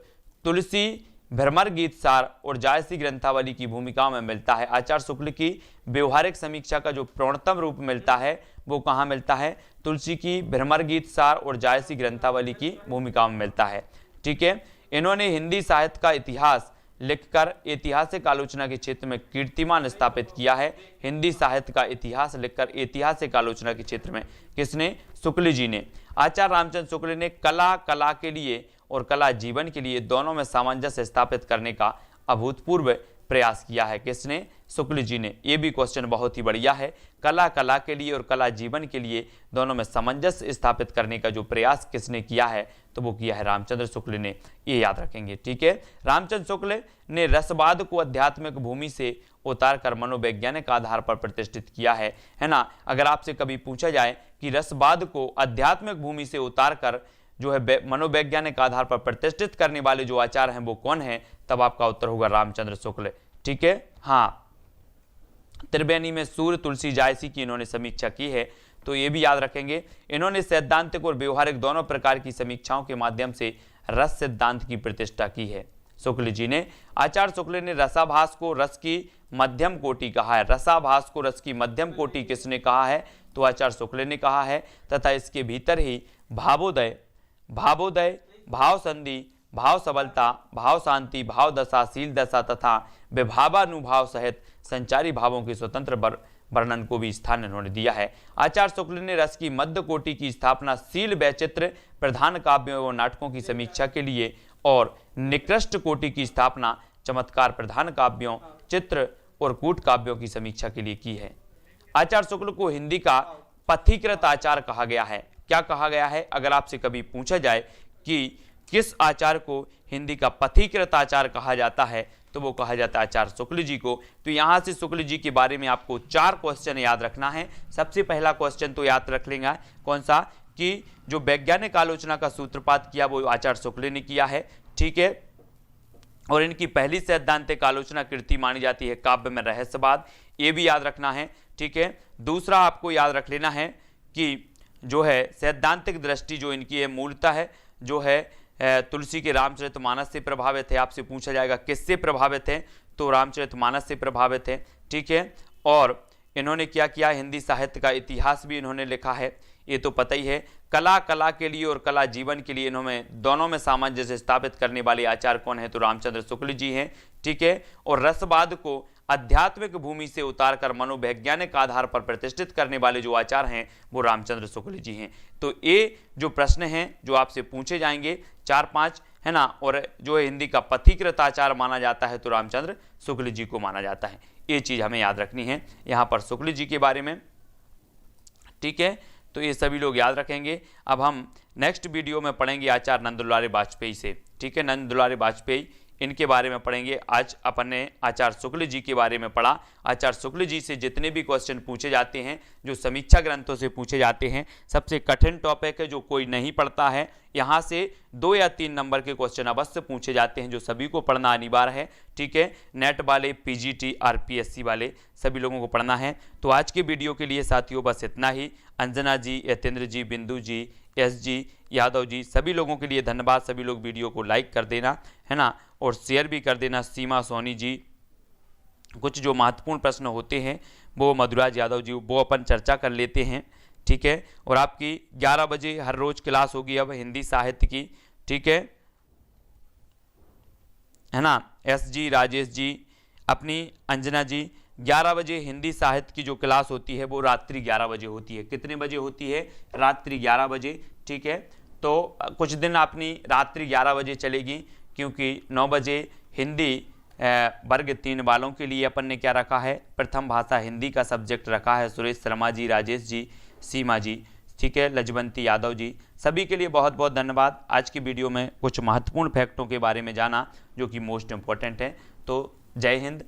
तुलसी भ्रमर गीत सार और जायसी ग्रंथावली की भूमिकाओं में मिलता है। आचार्य शुक्ल की व्यवहारिक समीक्षा का जो पूर्णतम रूप मिलता है वो कहाँ मिलता है? तुलसी की भ्रमर गीत सार और जायसी ग्रंथावली की भूमिकाओं में मिलता है। ठीक है, इन्होंने हिंदी साहित्य का इतिहास लिखकर ऐतिहासिक आलोचना के क्षेत्र में कीर्तिमान स्थापित किया है। हिंदी साहित्य का इतिहास लिखकर ऐतिहासिक आलोचना के क्षेत्र में किसने? शुक्ल जी ने। आचार्य रामचंद्र शुक्ल ने कला के लिए और कला जीवन के लिए दोनों में सामंजस्य स्थापित करने का अभूतपूर्व प्रयास किया है। किसने? शुक्ल जी ने। ये भी क्वेश्चन बहुत ही बढ़िया है। कला के लिए और कला जीवन के लिए दोनों में सामंजस्य स्थापित करने का जो प्रयास किसने किया है? तो वो किया है रामचंद्र शुक्ल ने। ये याद रखेंगे। ठीक है, रामचंद्र शुक्ल ने रसवाद को आध्यात्मिक भूमि से उतार कर मनोवैज्ञानिक आधार पर प्रतिष्ठित किया है ना। अगर आपसे कभी पूछा जाए कि रसवाद को आध्यात्मिक भूमि से उतार कर जो है मनोवैज्ञानिक आधार पर प्रतिष्ठित करने वाले जो आचार्य हैं वो कौन है? तब आपका उत्तर होगा रामचंद्र शुक्ल। ठीक है, हाँ, त्रिवेणी में सूर्य, तुलसी, जायसी की इन्होंने समीक्षा की है, तो ये भी याद रखेंगे। इन्होंने सैद्धांतिक और व्यवहारिक दोनों प्रकार की समीक्षाओं के माध्यम से रस सिद्धांत की प्रतिष्ठा की है शुक्ल जी ने। आचार्य शुक्ल ने रसाभास को रस की मध्यम कोटि कहा है। रसाभास को रस की मध्यम कोटि किसने कहा है? तो आचार्य शुक्ल ने कहा है। तथा इसके भीतर ही भावोदय, भाव संधि, भाव सबलता, भाव शांति, भाव दशा, शील दशा तथा विभावानुभाव सहित संचारी भावों के स्वतंत्र वर्णन को भी स्थान इन्होंने दिया है। आचार्य शुक्ल ने रस की मध्य कोटि की स्थापना शील वैचित्र प्रधान काव्यों एवं नाटकों की समीक्षा के लिए और निकृष्ट कोटि की स्थापना चमत्कार प्रधान काव्यों, चित्र और कूट काव्यों की समीक्षा के लिए की है। आचार्य शुक्ल को हिंदी का पथिकृत आचार्य कहा गया है। क्या कहा गया है? अगर आपसे कभी पूछा जाए कि किस आचार्य को हिंदी का पथिकृत आचार्य कहा जाता है, तो वो कहा जाता है आचार्य शुक्ल जी को। तो यहां से शुक्ल जी के बारे में आपको 4 क्वेश्चन याद रखना है। सबसे पहला क्वेश्चन तो याद रख लेंगे, कौन सा? कि जो वैज्ञानिक आलोचना का सूत्रपात किया वो आचार्य शुक्ल ने किया है। ठीक है, और इनकी पहली सैद्धांतिक आलोचना कृति मानी जाती है काव्य में रहस्यवाद, ये भी याद रखना है। ठीक है, दूसरा आपको याद रख लेना है कि जो है सैद्धांतिक दृष्टि जो इनकी है मूलतः है जो है तुलसी के रामचरितमानस से प्रभावित है। आपसे पूछा जाएगा किससे प्रभावित है? तो रामचरितमानस से प्रभावित है। ठीक है, और इन्होंने क्या किया? हिंदी साहित्य का इतिहास भी इन्होंने लिखा है, ये तो पता ही है। कला के लिए और कला जीवन के लिए इन्होंने दोनों में सामंजस्य स्थापित करने वाले आचार्य कौन है? तो रामचंद्र शुक्ल जी हैं। ठीक है, और रसवाद को आध्यात्मिक भूमि से उतारकर मनोवैज्ञानिक आधार पर प्रतिष्ठित करने वाले जो आचार्य हैं वो रामचंद्र शुक्ल जी हैं। तो ये जो प्रश्न हैं जो आपसे पूछे जाएंगे 4-5 है ना, और जो है हिंदी का पथिकृत आचार्य माना जाता है तो रामचंद्र शुक्ल जी को माना जाता है। ये चीज हमें याद रखनी है यहाँ पर शुक्ल जी के बारे में। ठीक है, तो ये सभी लोग याद रखेंगे। अब हम नेक्स्ट वीडियो में पढ़ेंगे आचार्य नंद दुलारी वाजपेयी से। ठीक है, नंद दुलारी वाजपेयी इनके बारे में पढ़ेंगे। आज अपन ने आचार्य शुक्ल जी के बारे में पढ़ा। आचार्य शुक्ल जी से जितने भी क्वेश्चन पूछे जाते हैं जो समीक्षा ग्रंथों से पूछे जाते हैं, सबसे कठिन टॉपिक है जो कोई नहीं पढ़ता है। यहाँ से 2 या 3 नंबर के क्वेश्चन अवश्य पूछे जाते हैं जो सभी को पढ़ना अनिवार्य है। ठीक है, नेट वाले, पीजीटी, आरपीएससी वाले सभी लोगों को पढ़ना है। तो आज के वीडियो के लिए साथियों बस इतना ही। अंजना जी, यतेंद्र जी, बिंदु जी, एस जी, यादव जी, सभी लोगों के लिए धन्यवाद। सभी लोग वीडियो को लाइक कर देना है ना, और शेयर भी कर देना। सीमा सोनी जी, कुछ जो महत्वपूर्ण प्रश्न होते हैं वो मधुराज यादव जी वो अपन चर्चा कर लेते हैं। ठीक है, और आपकी 11 बजे हर रोज क्लास होगी अब हिंदी साहित्य की। ठीक है ना, एस जी, राजेश जी, अपनी अंजना जी, 11 बजे हिंदी साहित्य की जो क्लास होती है वो रात्रि 11 बजे होती है। कितने बजे होती है? रात्रि 11 बजे। ठीक है, तो कुछ दिन अपनी रात्रि 11 बजे चलेगी क्योंकि 9 बजे हिंदी वर्ग 3 वालों के लिए अपन ने क्या रखा है? प्रथम भाषा हिंदी का सब्जेक्ट रखा है। सुरेश शर्मा जी, राजेश जी, सीमा जी, ठीक है, लजवंती यादव जी, सभी के लिए बहुत बहुत धन्यवाद। आज की वीडियो में कुछ महत्वपूर्ण फैक्टों के बारे में जाना जो कि मोस्ट इंपॉर्टेंट है। तो जय हिंद,